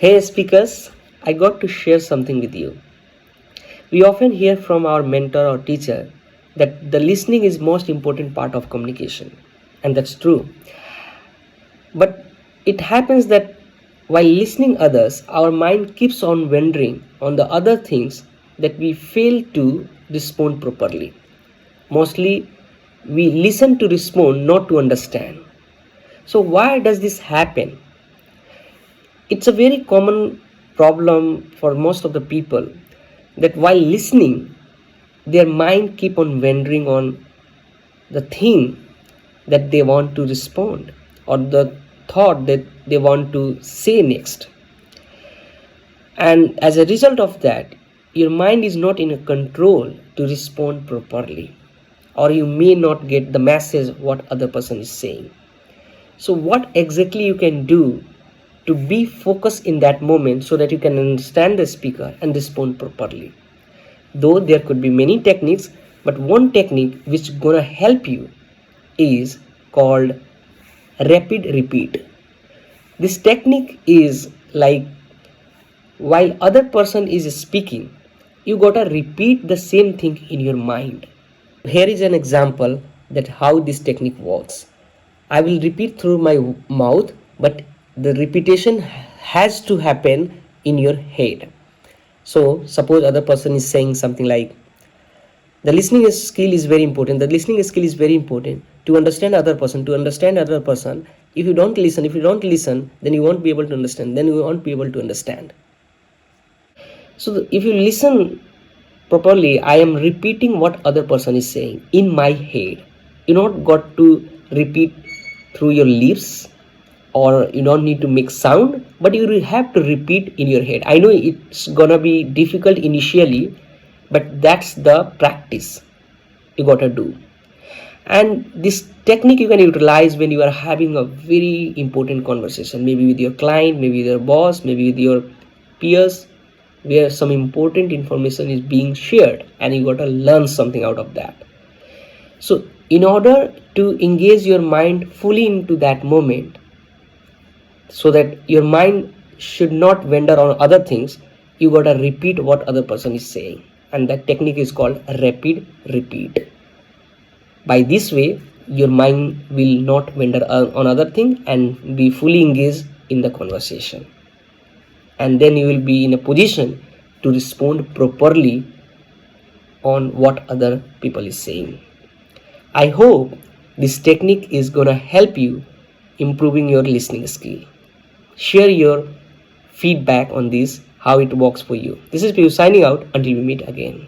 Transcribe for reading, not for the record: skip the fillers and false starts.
Hey speakers, I got to share something with you. We often hear from our mentor or teacher that the listening is most important part of communication. And that's true. But it happens that while listening others, our mind keeps on wandering on the other things that we fail to respond properly. Mostly we listen to respond, not to understand. So why does this happen? It's a very common problem for most of the people that while listening their mind keep on wandering on the thing that they want to respond or the thought that they want to say next, and as a result of that your mind is not in a control to respond properly, or you may not get the message what other person is saying. So what exactly you can do to be focused in that moment so that you can understand the speaker and respond properly? Though there could be many techniques, but one technique which gonna help you is called rapid repeat. This technique is like while other person is speaking, you gotta repeat the same thing in your mind. Here is an example that how this technique works. I will repeat through my mouth, but the repetition has to happen in your head. So suppose other person is saying something like, the listening skill is very important. The listening skill is very important to understand other person. To understand other person, if you don't listen, then you won't be able to understand. Then you won't be able to understand. So if you listen properly, I am repeating what other person is saying in my head. You not got to repeat through your lips, or you don't need to make sound, but you will have to repeat in your head. I know it's gonna be difficult initially, but that's the practice you gotta do. And this technique you can utilize when you are having a very important conversation, maybe with your client, maybe with your boss, maybe with your peers, where some important information is being shared and you gotta learn something out of that. So in order to engage your mind fully into that moment, so that your mind should not wander on other things, you gotta repeat what other person is saying, and that technique is called rapid repeat. By this way your mind will not wander on other thing and be fully engaged in the conversation, and then you will be in a position to respond properly on what other people is saying. I hope this technique is gonna help you improving your listening skill. Share your feedback on this, how it works for you. This is Piyush signing out until we meet again.